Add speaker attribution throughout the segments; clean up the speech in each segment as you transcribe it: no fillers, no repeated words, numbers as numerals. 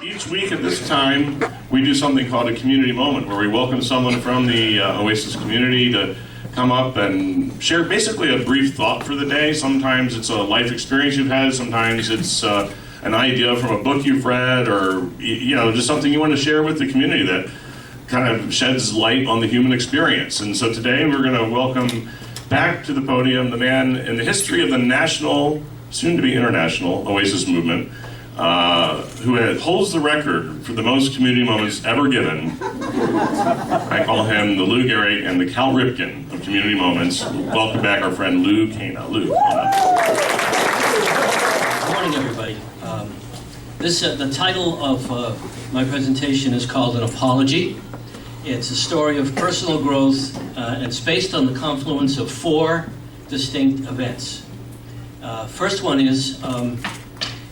Speaker 1: Each week at this time, we do something called a community moment, where we welcome someone from the Oasis community to come up and share basically a brief thought for the day. Sometimes it's a life experience you've had, sometimes it's an idea from a book you've read, or just something you want to share with the community that kind of sheds light on the human experience. And so today we're going to welcome back to the podium the man in the history of the national, soon-to-be international, Oasis movement, who holds the record for the most community moments ever given. I call him the Lou Gehrig and the Cal Ripken of community moments. Welcome back our friend Lou Kana. Lou, come on up.
Speaker 2: Good morning, everybody. The title of my presentation is called An Apology. It's a story of personal growth, and it's based on the confluence of four distinct events. First one is,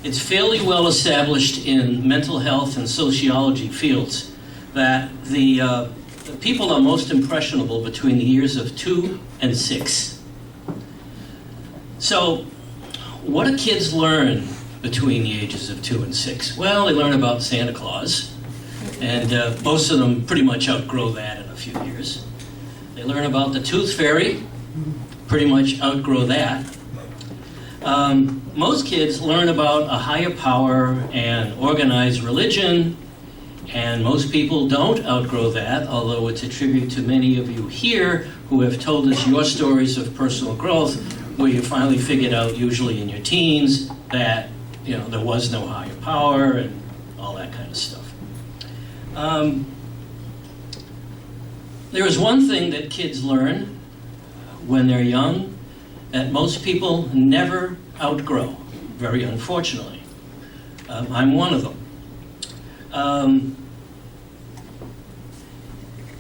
Speaker 2: it's fairly well established in mental health and sociology fields that the people are most impressionable between the years of 2 and 6. So, what do kids learn between the ages of 2 and 6? Well, they learn about Santa Claus, and most of them pretty much outgrow that in a few years. They learn about the Tooth Fairy, pretty much outgrow that. Most kids learn about a higher power and organized religion, and most people don't outgrow that, although it's a tribute to many of you here who have told us your stories of personal growth, where you finally figured out, usually in your teens, that there was no higher power and all that kind of stuff. There is one thing that kids learn when they're young that most people never outgrow, very unfortunately. I'm one of them.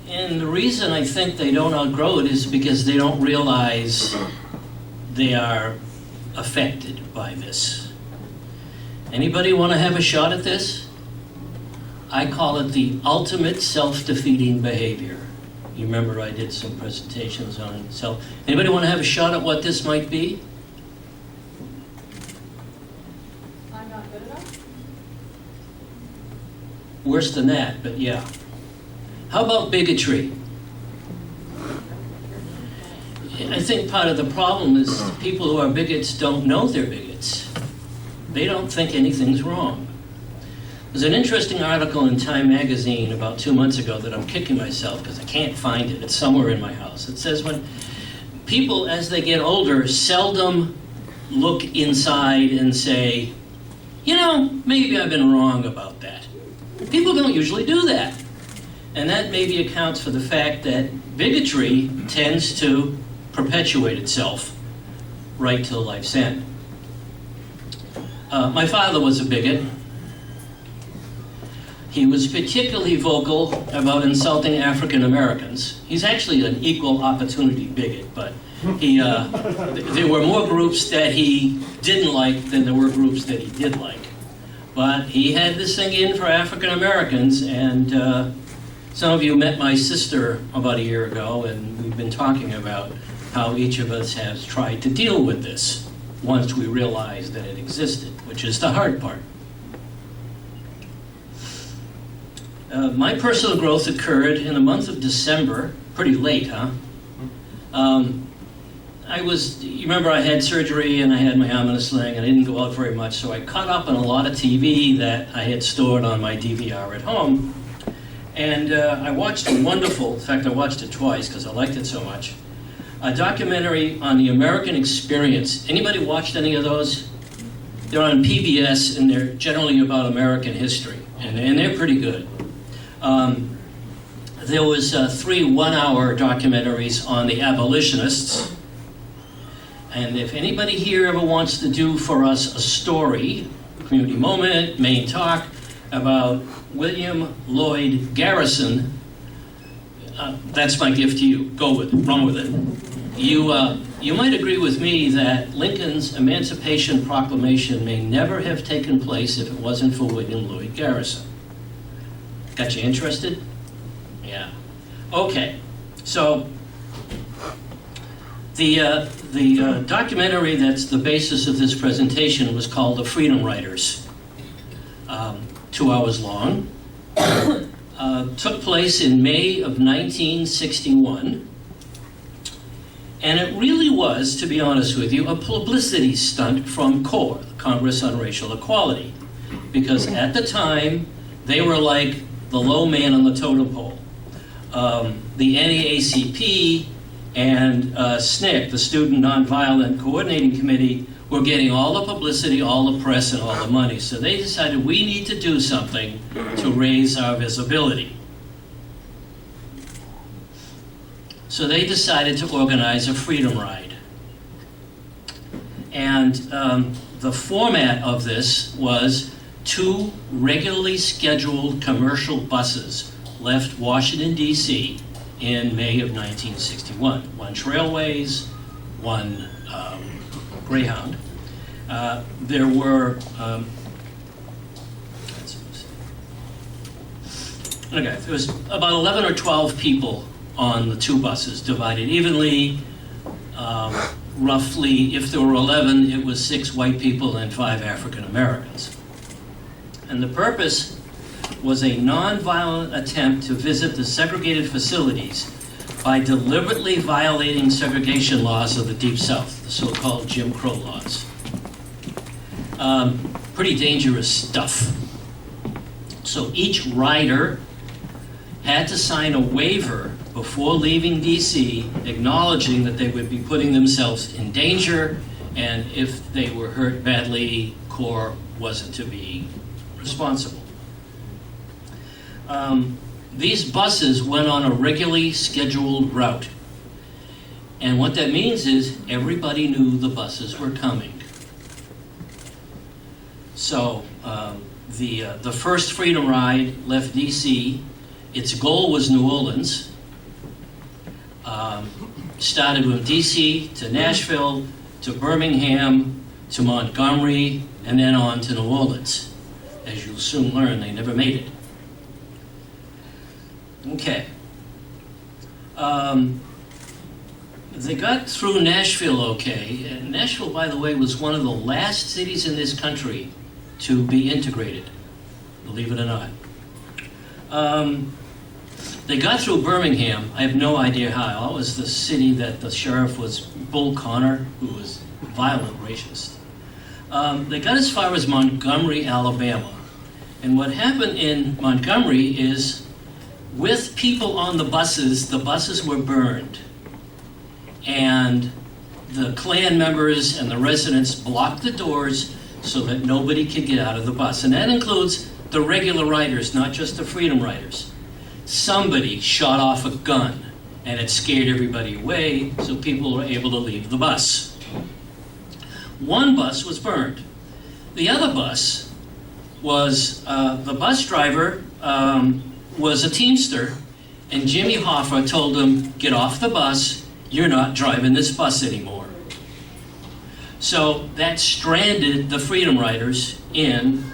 Speaker 2: And the reason I think they don't outgrow it is because they don't realize they are affected by this. Anybody want to have a shot at this? I call it the ultimate self-defeating behavior. You remember I did some presentations on self. Anybody want to have a shot at what this might be?
Speaker 3: I'm not good enough?
Speaker 2: Worse than that, but yeah. How about bigotry? I think part of the problem is people who are bigots don't know they're bigots. They don't think anything's wrong. There's an interesting article in Time magazine about 2 months ago that I'm kicking myself because I can't find it. It's somewhere in my house. It says when people, as they get older, seldom look inside and say, maybe I've been wrong about that. People don't usually do that. And that maybe accounts for the fact that bigotry tends to perpetuate itself right till life's end. My father was a bigot. He was particularly vocal about insulting African Americans. He's actually an equal opportunity bigot, but there were more groups that he didn't like than there were groups that he did like. But he had this thing in for African Americans, and some of you met my sister about a year ago, and we've been talking about how each of us has tried to deal with this once we realized that it existed, which is the hard part. My personal growth occurred in the month of December, pretty late, huh? You remember I had surgery and I had my arm in a sling and I didn't go out very much, so I caught up on a lot of TV that I had stored on my DVR at home. And I watched a wonderful, in fact I watched it twice because I liked it so much, a documentary on the American experience. Anybody watched any of those? They're on PBS and they're generally about American history, and they're pretty good. There was 3 one-hour documentaries on the abolitionists, and if anybody here ever wants to do for us a story, community moment, main talk, about William Lloyd Garrison, that's my gift to you. Go with it, run with it. You might agree with me that Lincoln's Emancipation Proclamation may never have taken place if it wasn't for William Lloyd Garrison. Got you interested? Yeah. Okay. So the documentary that's the basis of this presentation was called The Freedom Writers. 2 hours long. Took place in May of 1961. And it really was, to be honest with you, a publicity stunt from CORE, the Congress on Racial Equality. Because at the time, they were like the low man on the totem pole. The NAACP and SNCC, the Student Nonviolent Coordinating Committee, were getting all the publicity, all the press, and all the money. So they decided we need to do something to raise our visibility. So they decided to organize a freedom ride. And the format of this was 2 regularly scheduled commercial buses left Washington, D.C. in May of 1961. 1 Trailways, 1 Greyhound. There were, there was about 11 or 12 people on the 2 buses, divided evenly. Roughly, if there were 11, it was 6 white people and 5 African Americans. And the purpose was a nonviolent attempt to visit the segregated facilities by deliberately violating segregation laws of the Deep South, the so-called Jim Crow laws. Pretty dangerous stuff. So each rider had to sign a waiver before leaving DC, acknowledging that they would be putting themselves in danger, and if they were hurt badly, CORE wasn't to be responsible. These buses went on a regularly scheduled route. And what that means is everybody knew the buses were coming. So the first Freedom Ride left DC. Its goal was New Orleans. Started from DC to Nashville, to Birmingham, to Montgomery, and then on to New Orleans. As you'll soon learn, they never made it. Okay. They got through Nashville okay. And Nashville, by the way, was one of the last cities in this country to be integrated, believe it or not. They got through Birmingham. I have no idea how. That was the city that the sheriff was Bull Connor, who was a violent racist. They got as far as Montgomery, Alabama. And what happened in Montgomery is, with people on the buses were burned. And the Klan members and the residents blocked the doors so that nobody could get out of the bus. And that includes the regular riders, not just the Freedom Riders. Somebody shot off a gun, and it scared everybody away, so people were able to leave the bus. One bus was burned. The other bus was, the bus driver was a Teamster, and Jimmy Hoffa told him, "Get off the bus, you're not driving this bus anymore." So that stranded the Freedom Riders in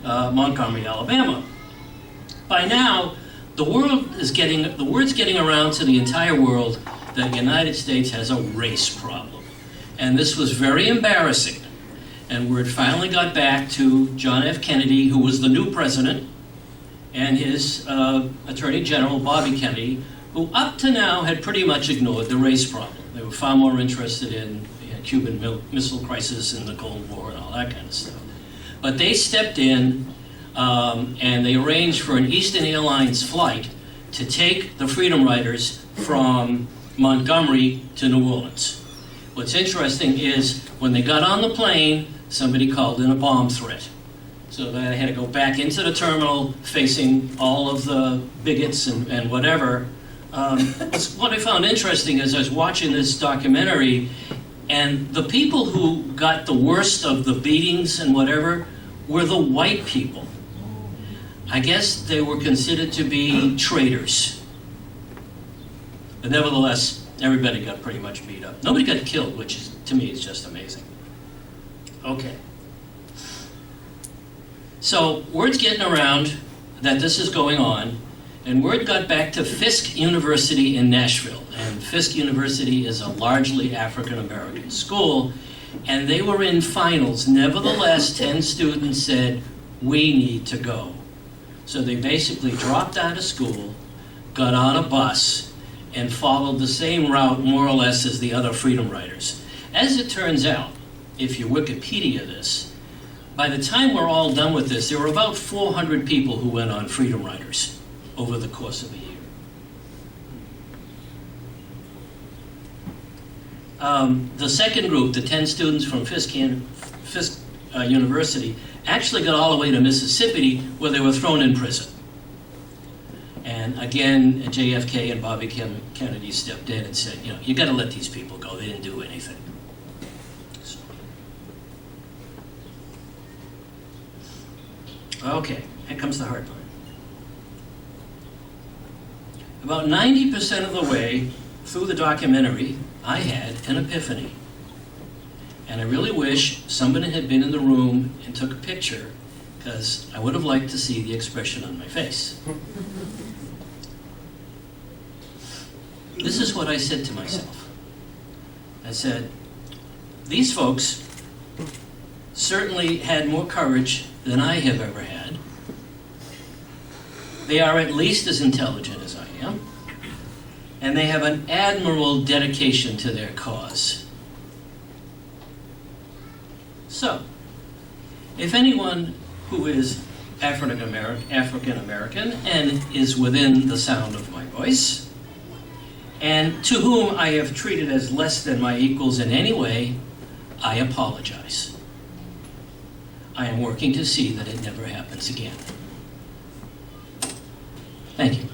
Speaker 2: Montgomery, Alabama. By now, the word's getting around to the entire world that the United States has a race problem. And this was very embarrassing. And word finally got back to John F. Kennedy, who was the new president, and his Attorney General, Bobby Kennedy, who up to now had pretty much ignored the race problem. They were far more interested in the Cuban Missile Crisis and the Cold War and all that kind of stuff. But they stepped in, and they arranged for an Eastern Airlines flight to take the Freedom Riders from Montgomery to New Orleans. What's interesting is when they got on the plane, somebody called in a bomb threat. So they had to go back into the terminal facing all of the bigots and whatever. What I found interesting is I was watching this documentary, and the people who got the worst of the beatings and whatever were the white people. I guess they were considered to be traitors. But nevertheless, everybody got pretty much beat up. Nobody got killed, which is, to me, is just amazing. Okay. So word's getting around that this is going on, and word got back to Fisk University in Nashville. And Fisk University is a largely African-American school, and they were in finals. Nevertheless, 10 students said, we need to go. So they basically dropped out of school, got on a bus, and followed the same route more or less as the other freedom riders. As it turns out, if you Wikipedia this, by the time we're all done with this, there were about 400 people who went on freedom riders over the course of a year. The second group, the 10 students from Fisk University, actually got all the way to Mississippi, where they were thrown in prison. And again, JFK and Bobby Kennedy stepped in and said, you got to let these people go. They didn't do anything. So. Okay, here comes the hard part. About 90% of the way through the documentary, I had an epiphany. And I really wish somebody had been in the room and took a picture, because I would have liked to see the expression on my face. This is what I said to myself. I said, these folks certainly had more courage than I have ever had. They are at least as intelligent as I am. And they have an admirable dedication to their cause. So, if anyone who is African American and is within the sound of my voice, and to whom I have treated as less than my equals in any way, I apologize. I am working to see that it never happens again. Thank you.